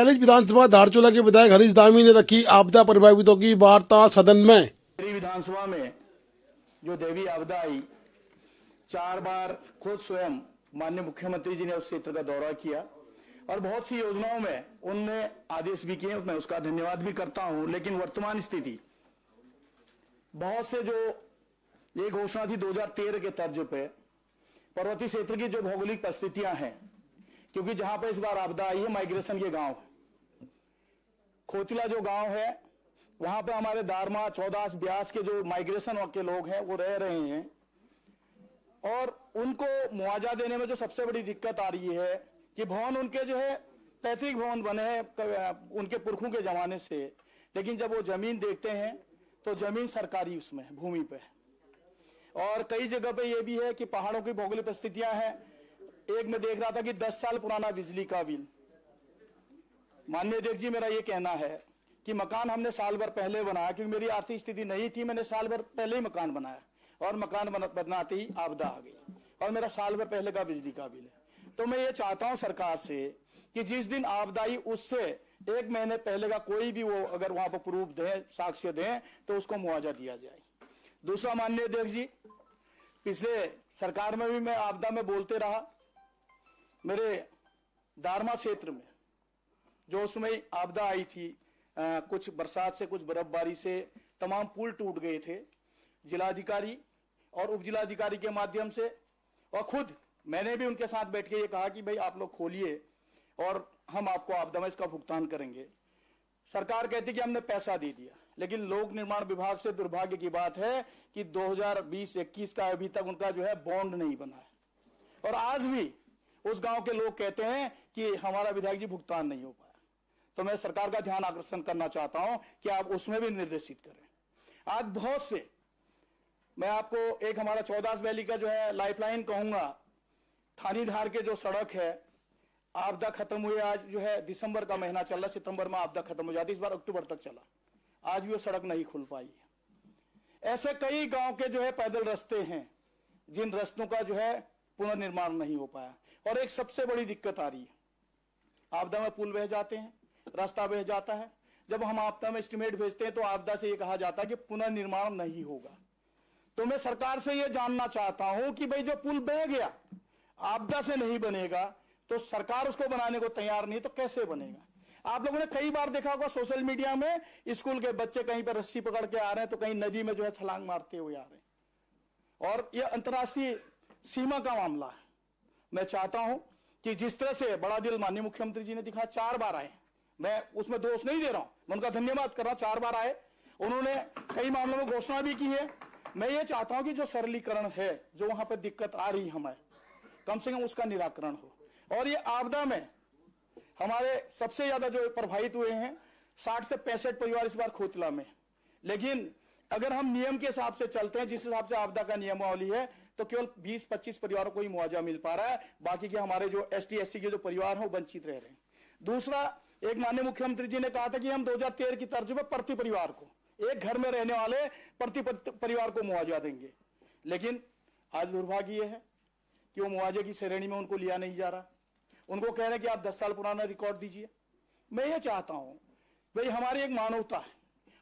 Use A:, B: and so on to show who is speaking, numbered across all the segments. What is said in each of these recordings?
A: सैलिज विधानसभा धारचूला के विधायक हरीश धामी ने रखी आपदा प्रभावितों की वार्ता सदन में।
B: मेरी विधानसभा में जो देवी आपदा आई, 4 बार खुद स्वयं माननीय मुख्यमंत्री जी ने उस क्षेत्र का दौरा किया और बहुत सी योजनाओं में उनने आदेश भी किए, मैं उसका धन्यवाद भी करता हूं। लेकिन वर्तमान स्थिति बहुत से जो ये घोषणा थी 2013 के तर्ज पे, पर्वतीय क्षेत्र की जो भौगोलिक परिस्थितियां हैं, क्योंकि जहां पे इस बार आपदा आई है माइग्रेशन के गांव, खोतिला जो गांव है वहां पे हमारे दारमा, चौदास, ब्यास के जो माइग्रेशन के लोग हैं वो रह रहे हैं और उनको मुआवजा देने में जो सबसे बड़ी दिक्कत आ रही है कि भवन उनके जो है पैतृक भवन बने हैं उनके पुरखों के जमाने से, लेकिन जब वो जमीन देखते हैं तो जमीन सरकारी उसमें भूमि पे, और कई जगह पे ये भी है कि पहाड़ों की भौगोलिक परिस्थितियां हैं। एक मैं देख रहा था कि 10 साल पुराना बिजली का बिल। माननीय अध्यक्ष जी, मेरा ये कहना है कि मकान हमने साल भर पहले बनाया, क्योंकि मेरी आर्थिक स्थिति नहीं थी, मैंने साल भर पहले ही मकान बनाया और मकान बनाते ही आपदा आ गई और मेरा साल भर पहले का बिजली का बिल है। तो मैं ये चाहता हूं सरकार से कि जिस दिन आपदा आई उससे 1 महीने पहले का कोई भी वो अगर वहां पर प्रूफ दें, साक्ष्य दें, तो उसको मुआवजा दिया जाए। दूसरा, माननीय अध्यक्ष जी, पिछले सरकार में भी मैं आपदा में बोलते रहा। मेरे दारमा क्षेत्र में जो उसमें आपदा आई थी, कुछ बरसात से, कुछ बर्फबारी से तमाम पुल टूट गए थे। जिलाधिकारी और उप जिलाधिकारी के माध्यम से और खुद मैंने भी उनके साथ बैठ के ये कहा कि भाई आप लोग खोलिए और हम आपको आपदा में इसका भुगतान करेंगे। सरकार कहती कि हमने पैसा दे दिया, लेकिन लोक निर्माण विभाग से दुर्भाग्य की बात है कि 2020-21 का अभी तक उनका जो है बॉन्ड नहीं बना है और आज भी उस गांव के लोग कहते हैं कि हमारा विधायक जी भुगतान नहीं हो पाया। तो मैं सरकार का ध्यान आकर्षण करना चाहता हूं कि आप उसमें भी निर्देशित करें। आज बहुत से, मैं आपको एक हमारा 14 वैली का जो है लाइफलाइन कहूंगा, थानीधार के जो सड़क है, आपदा खत्म हुई, आज जो है दिसंबर का महीना चल रहा, सितंबर में आपदा खत्म हो जाती, इस बार अक्टूबर तक चला, आज भी वो सड़क नहीं खुल पाई है। ऐसे कई गांव के जो है पैदल रास्ते हैं जिन रास्तों का जो है पुनर्निर्माण नहीं हो पाया। और एक सबसे बड़ी दिक्कत आ रही है, आपदा में पुल बह जाते हैं, रास्ता बह जाता है। जब हम आपदा में एस्टिमेट भेजते हैं तो आपदा से ये कहा जाता है कि पुनर्निर्माण नहीं होगा। तो मैं सरकार से ये जानना चाहता हूं कि भाई जो पुल बह गया आपदा से नहीं बनेगा तो सरकार उसको बनाने को तैयार नहीं, तो कैसे बनेगा? आप लोगों ने कई बार देखा होगा सोशल मीडिया में, स्कूल के बच्चे कहीं पर रस्सी पकड़ के आ रहे हैं तो कहीं नदी में जो है छलांग मारते हुए आ रहे हैं, और यह अंतर्राष्ट्रीय सीमा का मामला है। मैं चाहता हूं कि जिस तरह से बड़ा दिल माननीय मुख्यमंत्री जी ने दिखा, 4 बार आए, मैं उसमें दोष नहीं दे रहा हूं, मैं उनका धन्यवाद कर रहा हूं, 4 बार आए, उन्होंने कई मामलों में घोषणा भी की है। मैं ये चाहता हूं कि जो सरलीकरण है, जो वहां पर दिक्कत आ रही हमें, कम से कम उसका निराकरण हो। और ये आपदा में हमारे सबसे ज्यादा जो प्रभावित हुए हैं 60 से 65 परिवार इस बार खोतला में। लेकिन अगर हम नियम के हिसाब से चलते हैं, जिस हिसाब से आपदा का नियमावली है, तो केवल 20-25 परिवारों को ही मुआवजा मिल पा रहा है, बाकी के हमारे जो ST-SC के जो परिवार हैं वो वंचित रह रहे हैं। दूसरा, एक माननीय मुख्यमंत्री जी ने कहा था कि हम 2013 की तर्ज पर प्रति परिवार को, एक घर में रहने वाले प्रति परिवार को मुआवजा देंगे, लेकिन आज दुर्भाग्य यह है कि वो मुआवजे की श्रेणी में उनको लिया नहीं जा रहा। उनको कह रहे हैं कि आप 10 साल पुराना रिकॉर्ड दीजिए। मैं ये चाहता हूं, भाई हमारी एक मानवता है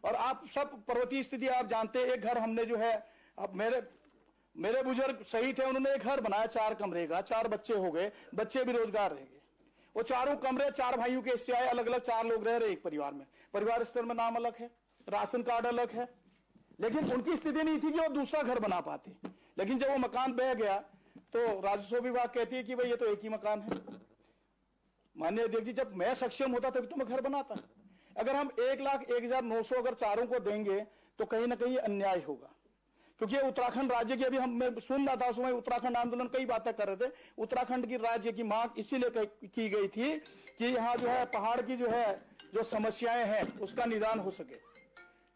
B: और आप सब पर्वतीय स्थिति आप जानते हैं। एक घर हमने जो है, अब मेरे बुजुर्ग सही थे, उन्होंने एक घर बनाया 4 कमरे का, 4 बच्चे हो गए, बच्चे भी रोजगार रह गए। वो चारों कमरे 4 भाइयों के हिस्से आए, अलग अलग 4 लोग रह रहे एक परिवार में, परिवार स्तर में नाम अलग है, राशन कार्ड अलग है, लेकिन उनकी स्थिति नहीं थी कि वो दूसरा घर बना पाते। लेकिन जब वो मकान बह गया तो राजस्व विभाग कहती है कि भाई ये तो एक ही मकान है। माननीय अध्यक्ष जी, जब मैं सक्षम होता तभी तो मैं घर बनाता। अगर हम 1,01,900 अगर चारों को देंगे तो कहीं ना कहीं अन्याय होगा, क्योंकि उत्तराखंड राज्य की, अभी मैं सुन रहा था उसमें उत्तराखंड आंदोलन कई बातें कर रहे थे, उत्तराखंड की राज्य की मांग इसीलिए की गई थी कि यहाँ जो है पहाड़ की जो है जो समस्याएं हैं उसका निदान हो सके।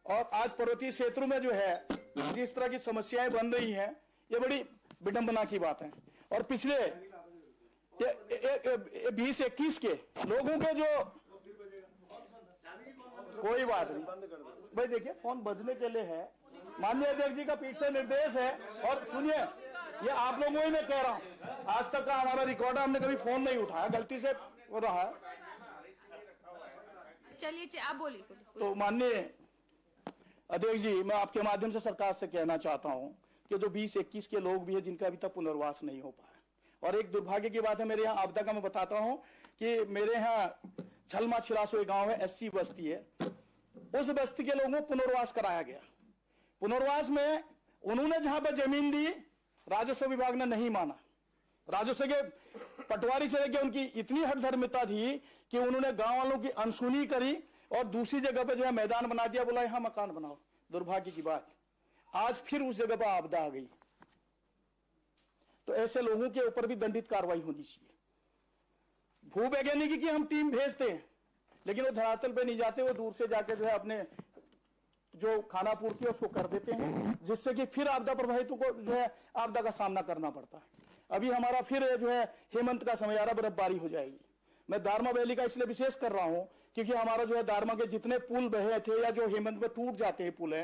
B: और आज पर्वतीय क्षेत्रों में जो है जिस तरह की समस्याएं बन रही हैं, ये बड़ी विडंबना की बात है। और पिछले 20-21 के लोगों के जो, कोई बात नहीं भाई, देखिए फोन बजने के लिए है, माननीय अध्यक्ष जी का पीठ से निर्देश है। और सुनिए, ये आप लोगों ही मैं कह रहा हूं, आज तक का हमारा रिकॉर्ड है, हमने कभी फोन नहीं उठाया, गलती से हो रहा है।
C: चलिए आप बोलिए।
B: तो माननीय अध्यक्ष जी, मैं आपके माध्यम से सरकार से कहना चाहता हूं कि जो 20-21 के लोग भी हैं जिनका अभी तक पुनर्वास नहीं हो पाया, और एक दुर्भाग्य की बात है मेरे यहाँ आपदा का, मैं बताता हूं कि मेरे यहाँ छलमा छिरासो एक गांव है, एससी बस्ती है, उस बस्ती के लोगों को पुनर्वास कराया गया। पुनर्वास में उन्होंने जहां पर जमीन दी, राजस्व विभाग ने नहीं माना। राजस्व के पटवारी से लेकर उनकी इतनी हठधर्मिता थी कि उन्होंने गांव वालों की अनसुनी करी और दूसरी जगह पे जो है मैदान बना दिया, बोला यहां मकान बनाओ। दुर्भाग्य की बात, आज फिर उस जगह पर आपदा आ गई। तो ऐसे लोगों के ऊपर भी दंडित कार्रवाई होनी चाहिए। भूवैज्ञानिकी की हम टीम भेजते हैं, लेकिन वो धरातल पे नहीं जाते, वो दूर से जाके जो है अपने जो खाना पूर्ति है उसको कर देते हैं, जिससे कि फिर आपदा प्रभावितों को जो है आपदा का सामना करना पड़ता है। अभी हमारा फिर जो है हेमंत का समय आ रहा, बर्फबारी हो जाएगी। मैं दारमा वैली का इसलिए विशेष कर रहा हूं क्योंकि हमारा जो है दारमा के जितने पुल बहे थे या जो हेमंत में टूट जाते हैं पुल है,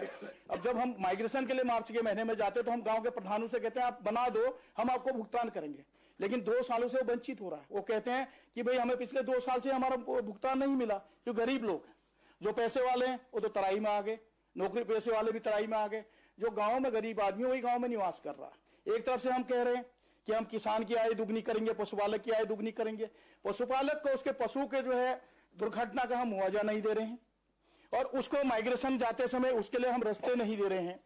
B: अब जब हम माइग्रेशन के लिए मार्च के महीने में जाते तो हम गांव के प्रधानों से कहते हैं आप बना दो, हम आपको भुगतान करेंगे, लेकिन 2 सालों से वो वंचित हो रहा है। वो कहते हैं कि भाई हमें पिछले 2 साल से हमारा भुगतान नहीं मिला। जो गरीब लोग हैं, जो पैसे वाले हैं वो तो तराई में आ गए, नौकरी पैसे वाले भी तराई में आ गए। जो गांव में गरीब आदमी वही गांव में निवास कर रहा है। एक तरफ से हम कह रहे हैं कि हम किसान की आय दुगनी करेंगे, पशुपालक की आय दुगनी करेंगे, पशुपालक को उसके पशु के जो है दुर्घटना का हम मुआवजा नहीं दे रहे हैं, और उसको माइग्रेशन जाते समय उसके लिए हम रास्ते नहीं दे रहे हैं।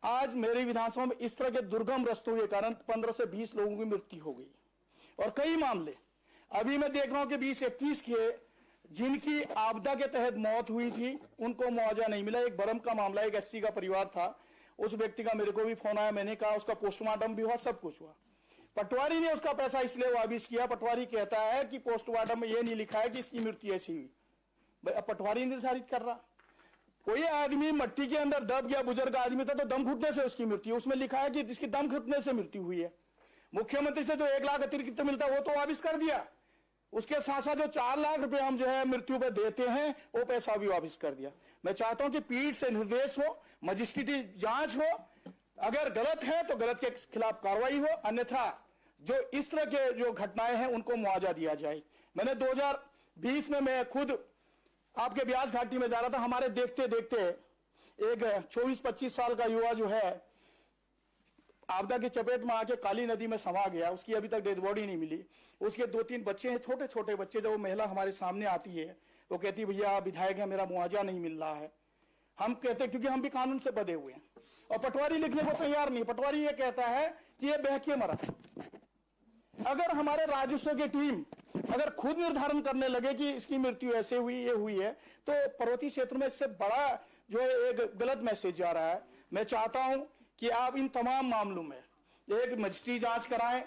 B: आज मेरी विधानसभा में इस तरह के दुर्गम रास्तों के कारण 15 से 20 लोगों की मृत्यु हो गई, और कई मामले अभी मैं देख रहा हूं कि 20-21 के जिनकी आपदा के तहत मौत हुई थी उनको मुआवजा नहीं मिला। एक बरम का मामला, एक एससी का परिवार था, उस व्यक्ति का मेरे को भी फोन आया, मैंने कहा, उसका पोस्टमार्टम भी हुआ, सब कुछ हुआ। पटवारी ने उसका पैसा इसलिए वापिस किया, पटवारी कहता है कि पोस्टमार्टम में यह नहीं लिखा है कि इसकी मृत्यु ऐसी हुई। भाई अब पटवारी निर्धारित कर रहा। कोई आदमी मट्टी के अंदर दब गया, बुजुर्ग आदमी था, तो दम घुटने से उसकी मृत्यु, उसमें लिखा है कि इसकी दम घुटने से मृत्यु हुई है। मुख्यमंत्री से जो 1 लाख अतिरिक्त मिलता है वो तो वापिस कर दिया, उसके साथ साथ जो 4 लाख रुपए हम जो है मृत्यु पे देते हैं वो पैसा भी वापस कर दिया। मैं चाहता हूं कि पीठ से निर्देश हो, मजिस्ट्रेटी जांच हो, अगर गलत है तो गलत के खिलाफ कार्रवाई हो, अन्यथा जो इस तरह के जो घटनाएं हैं उनको मुआवजा दिया जाए। मैंने 2020 में मैं खुद आपके ब्यास घाटी में जा रहा था, हमारे देखते देखते एक 24-25 साल का युवा जो है आपदा की चपेट में आके काली नदी में समा गया, उसकी अभी तक डेड बॉडी नहीं मिली। उसके 2-3 बच्चे हैं, छोटे छोटे बच्चे। जब वो महिला हमारे सामने आती है वो कहती है भैया विधायक है, मेरा मुआवजा नहीं मिल रहा है। हम कहते हैं क्योंकि हम भी कानून से बंधे हुए हैं, और पटवारी लिखने को तैयार नहीं। पटवारी ये कहता है कि ये बहके मरा। अगर हमारे राजस्व की टीम अगर खुद निर्धारण करने लगे कि इसकी मृत्यु ऐसे हुई, ये हुई है, तो पर्वतीय क्षेत्र में इससे बड़ा जो है एक गलत मैसेज जा रहा है। मैं चाहता हूं कि आप इन तमाम मामलों में एक मजिस्ट्रेटी जांच कराएं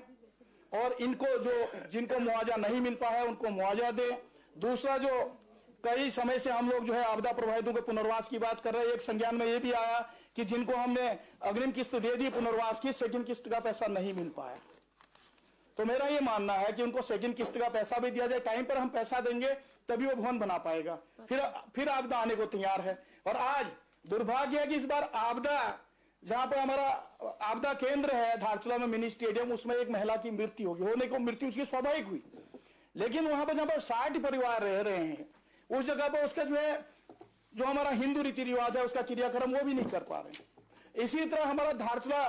B: और इनको जो जिनको मुआवजा नहीं मिल पाया है उनको मुआवजा दें। दूसरा, जो कई समय से हम लोग जो है आपदा प्रभावितों के पुनर्वास की बात कर रहे हैं, एक संज्ञान में ये भी आया कि जिनको हमने अग्रिम किस्त दे दी पुनर्वास की, सेकंड किस्त का पैसा नहीं मिल पाया। तो मेरा ये मानना है कि उनको सेकंड किस्त का पैसा भी दिया जाए। टाइम पर हम पैसा देंगे तभी वो भवन बना पाएगा, फिर आपदा आने को तैयार है। और आज दुर्भाग्य है कि इस बार आपदा, जहां पर हमारा आपदा केंद्र है धारचूला में मिनी स्टेडियम, उसमें एक महिला की मृत्यु होगी, होने को मृत्यु उसकी स्वाभाविक हुई, लेकिन वहां पर जहां पर 60 परिवार रह रहे हैं उस जगह पर उसका जो है जो हमारा हिंदू रीति रिवाज है उसका क्रियाक्रम वो भी नहीं कर पा रहे हैं। इसी तरह हमारा धारचूला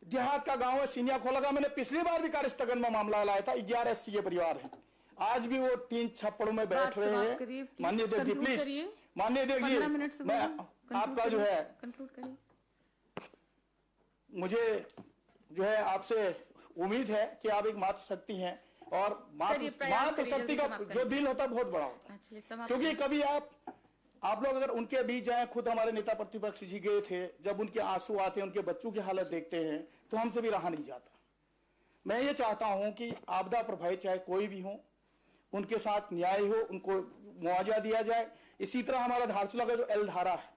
B: देहात का गांव है सीनिया खोला का, मैंने पिछली बार भी कार्य स्थगन में मामला लाया था। 11 एससी के परिवार हैं, आज भी वो 3 छप्पड़ों में बैठ रहे हैं। माननीय अध्यक्ष जी प्लीज, माननीय अध्यक्ष जी मैं आपका जो है मुझे जो है आपसे उम्मीद है कि आप एक मातृ शक्ति हैं, और मातृ शक्ति का जो दिल होता है बहुत बड़ा होता है। क्योंकि कभी आप लोग अगर उनके बीच जाए, खुद हमारे नेता प्रतिपक्ष जी गए थे, जब उनके आंसू आते हैं, उनके बच्चों की हालत देखते हैं तो हमसे भी रहा नहीं जाता। मैं ये चाहता हूं कि आपदा प्रभावित चाहे कोई भी हो, उनके साथ न्याय हो, उनको मुआवजा दिया जाए। इसी तरह हमारा धारचूला का जो एल धारा है,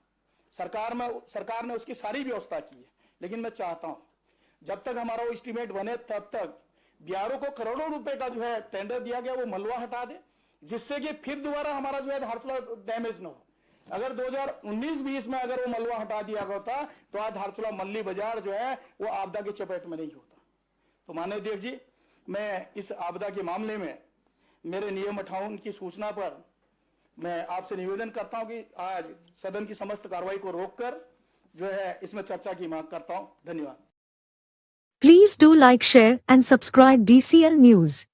B: सरकार ने उसकी सारी व्यवस्था की है, लेकिन मैं चाहता हूं जब तक हमारा वो एस्टीमेट बने तब तक बिहारों को करोड़ों रुपए का जो है टेंडर दिया गया वो मलबा हटा दे, जिससे कि फिर दोबारा हमारा जो है धारचूला डैमेज न हो। अगर 2019-20 में अगर वो मलबा हटा दिया गया होता तो आज धारचूला मल्ली बाजार जो है वो आपदा की चपेट में नहीं होता। तो माननीय अध्यक्ष जी, मैं इस आपदा के मामले में मेरे नियम 58 की सूचना पर मैं आपसे निवेदन करता हूं कि आज सदन की समस्त कार्रवाई को रोककर जो है इसमें चर्चा की मांग करता हूं। धन्यवाद।
C: Please do like, share and subscribe DCL News.